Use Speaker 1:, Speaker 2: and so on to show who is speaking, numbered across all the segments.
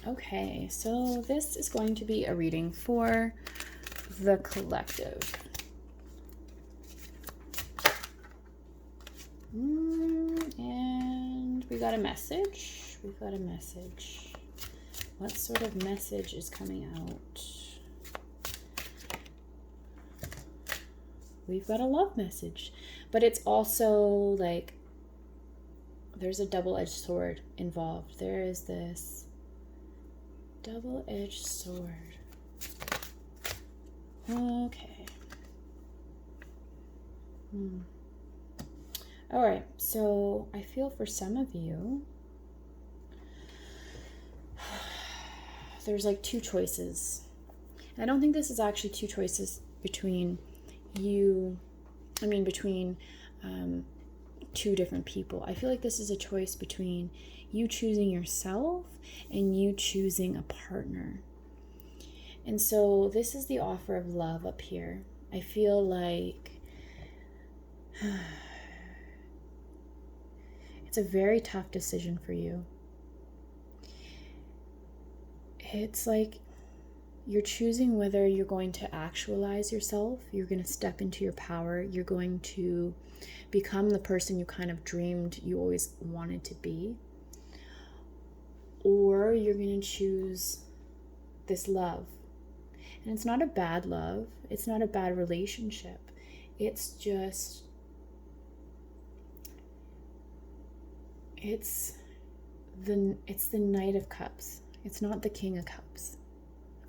Speaker 1: Okay, so this is going to be a reading for the collective. And we got a message. We've got a message. What sort of message is coming out? We've got a love message, but it's also like there's a double-edged sword involved. There is this double-edged sword. Okay. All right, so I feel for some of you, there's like two choices. And I don't think this is actually two choices between you, between two different people. I feel like this is a choice between you choosing yourself and you choosing a partner. And so this is the offer of love up here. I feel like it's a very tough decision for you. It's like you're choosing whether you're going to actualize yourself, you're going to step into your power, you're going to become the person you kind of dreamed you always wanted to be, or you're going to choose this love. And it's not a bad love, it's not a bad relationship, it's just, it's the Knight of Cups, it's not the King of Cups.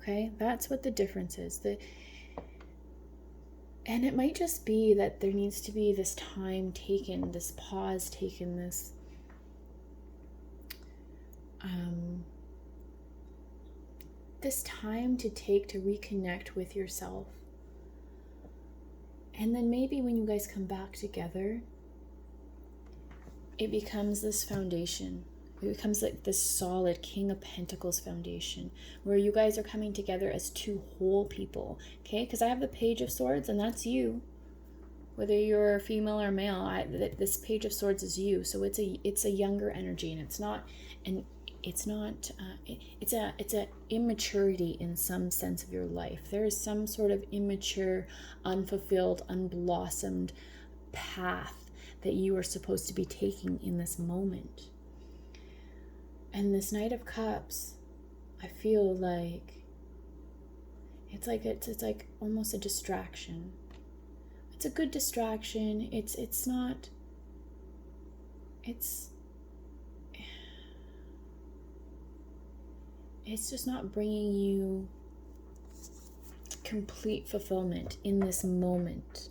Speaker 1: Okay, that's what the difference is. And it might just be that there needs to be this time taken, this pause taken, this time to take to reconnect with yourself. And then maybe when you guys come back together, it becomes this foundation. It becomes like this solid King of Pentacles foundation where you guys are coming together as two whole people, okay? Because I have the Page of Swords, and that's you. Whether you're female or male, this Page of Swords is you. So it's a younger energy, and it's a immaturity in some sense of your life. There is some sort of immature, unfulfilled, unblossomed path that you are supposed to be taking in this moment. And this Knight of Cups, I feel like it's like almost a distraction. It's a good distraction. It's just not bringing you complete fulfillment in this moment.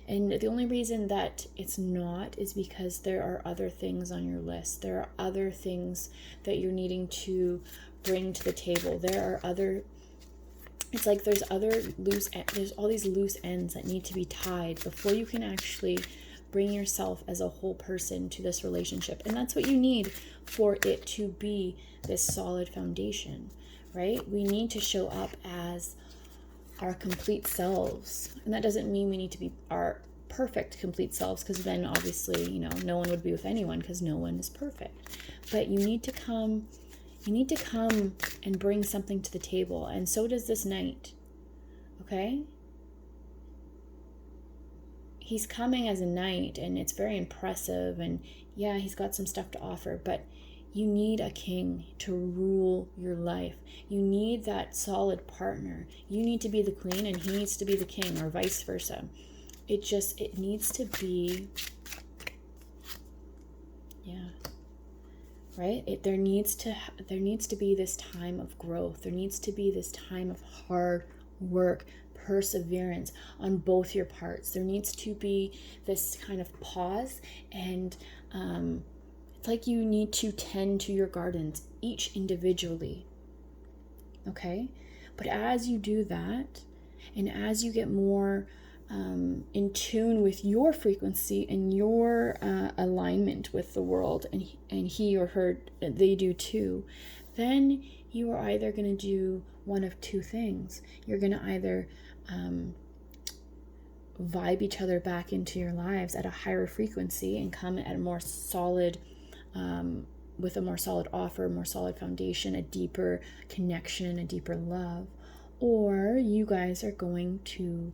Speaker 1: And the only reason that it's not is because there are other things on your list. There are other things that you're needing to bring to the table. It's like there's all these loose ends that need to be tied before you can actually bring yourself as a whole person to this relationship. And that's what you need for it to be this solid foundation, right? We need to show up as our complete selves. And that doesn't mean we need to be our perfect complete selves, because then obviously, no one would be with anyone because no one is perfect. But you need to come and bring something to the table. And so does this knight. Okay? He's coming as a knight, and it's very impressive, and yeah, he's got some stuff to offer, but you need a king to rule your life. You need that solid partner. You need to be the queen and he needs to be the king, or vice versa. It needs to be, yeah, right? There needs to be this time of growth. There needs to be this time of hard work, perseverance on both your parts. There needs to be this kind of pause, and it's like you need to tend to your gardens, each individually, okay? But as you do that, and as you get more in tune with your frequency and your alignment with the world, and he or her, they do too, then you are either going to do one of two things. You're going to either vibe each other back into your lives at a higher frequency and come at a more solid with a more solid offer, more solid foundation, a deeper connection, a deeper love, or you guys are going to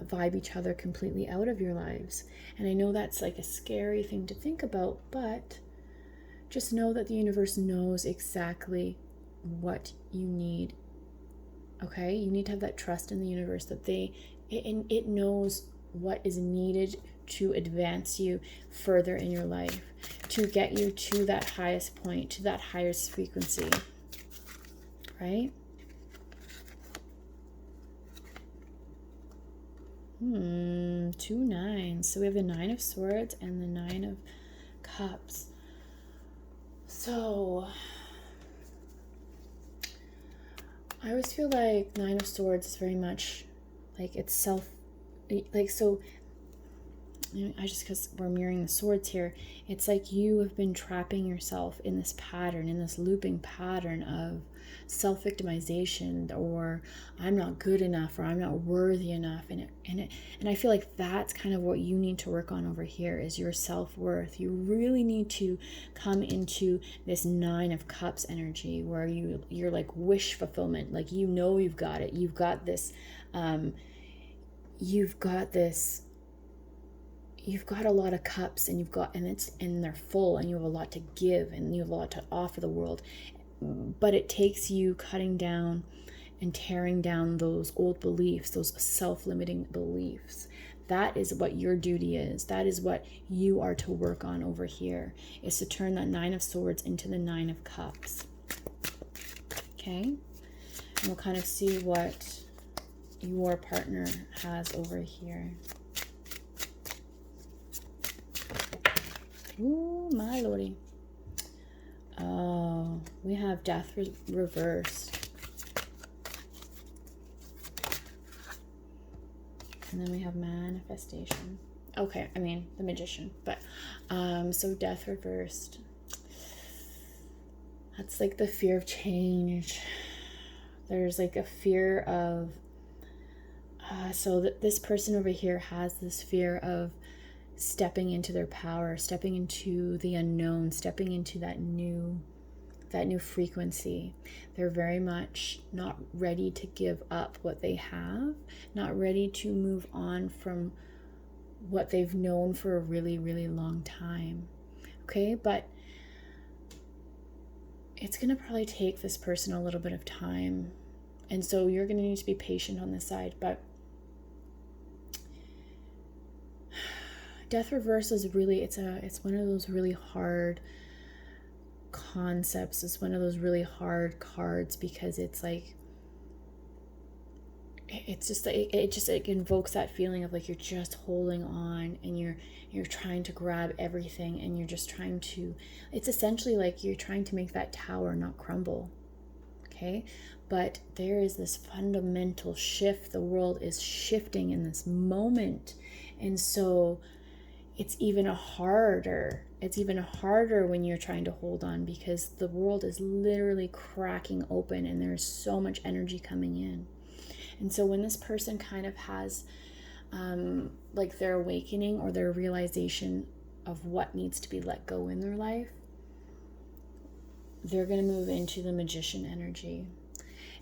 Speaker 1: vibe each other completely out of your lives. And I know that's like a scary thing to think about, but just know that the universe knows exactly what you need. Okay? You need to have that trust in the universe that it knows what is needed to advance you further in your life, to get you to that highest point, to that highest frequency. Right? 2 9s. So we have the 9 of Swords and the 9 of Cups. So I always feel like 9 of Swords is very much like it's so I just, because we're mirroring the swords here, it's like you have been trapping yourself in this pattern, in this looping pattern of self-victimization, or I'm not good enough, or I'm not worthy enough, and I feel like that's kind of what you need to work on over here, is your self-worth. You really need to come into this 9 of Cups energy, where you're like wish fulfillment, like you've got it, you've got this you've got a lot of cups, and they're full, and you have a lot to give, and you have a lot to offer the world. But it takes you cutting down and tearing down those old beliefs, those self-limiting beliefs. That is what your duty is. That is what you are to work on over here, is to turn that 9 of Swords into the 9 of Cups. Okay? And we'll kind of see what your partner has over here. Ooh, my lordy. Oh, we have Death reversed. And then we have Manifestation. Okay, I mean, the Magician. But, so Death reversed. That's like the fear of change. There's like a fear of... this person over here has this fear of stepping into their power, stepping into the unknown, stepping into that new frequency. They're very much not ready to give up what they have, not ready to move on from what they've known for a really, really long time. Okay, but it's going to probably take this person a little bit of time. And so you're going to need to be patient on this side, but Death reverse is really, it's one of those really hard concepts. It's one of those really hard cards, because it's like, it's just like, it invokes that feeling of like you're just holding on, and you're trying to grab everything, and you're just trying to, it's essentially like you're trying to make that tower not crumble. Okay, but there is this fundamental shift. The world is shifting in this moment, and so it's even harder when you're trying to hold on, because the world is literally cracking open, and there's so much energy coming in. And so when this person kind of has like their awakening, or their realization of what needs to be let go in their life, they're going to move into the Magician energy.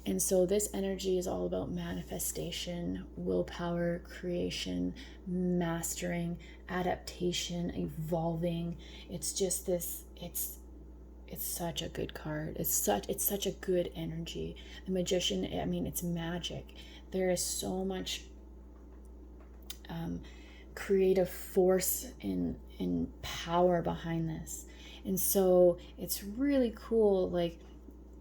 Speaker 1: And so this energy is all about manifestation, willpower, creation, mastering, adaptation, evolving. It's just this, it's such a good card. It's such a good energy. The Magician, I mean, it's magic. There is so much creative force and power behind this. And so it's really cool, like,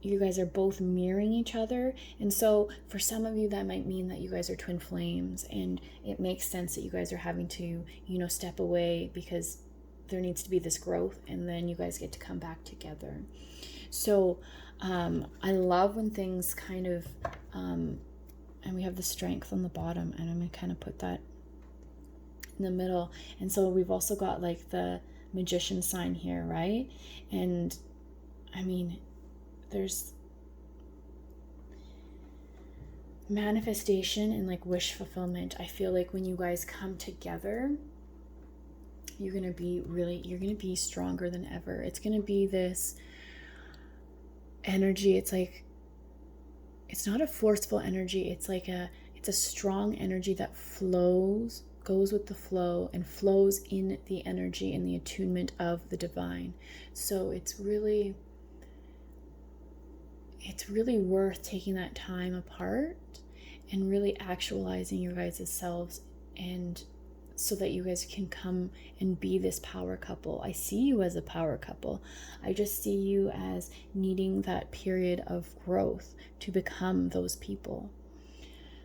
Speaker 1: you guys are both mirroring each other. And so for some of you, that might mean that you guys are twin flames, and it makes sense that you guys are having to, step away, because there needs to be this growth, and then you guys get to come back together. So I love when things kind of and we have the Strength on the bottom, and I'm gonna kind of put that in the middle. And so we've also got like the Magician sign here, right? And I mean, there's manifestation and like wish fulfillment. I feel like when you guys come together, you're going to be stronger than ever. It's going to be this energy. It's like, it's not a forceful energy. It's a strong energy that goes with the flow, and flows in the energy and the attunement of the divine. So it's really worth taking that time apart and really actualizing your guys' selves, and so that you guys can come and be this power couple. I see you as a power couple. I just see you as needing that period of growth to become those people.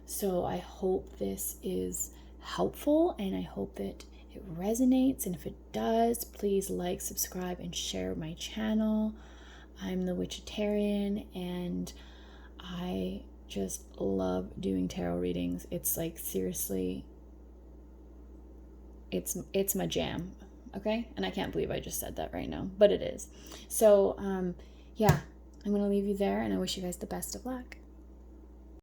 Speaker 1: So I hope this is helpful, and I hope that it resonates. And if it does, please like, subscribe, and share my channel. I'm the Thewitchatarian, and I just love doing tarot readings. It's like, seriously, it's my jam, okay? And I can't believe I just said that right now, but it is. So yeah, I'm gonna leave you there, and I wish you guys the best of luck.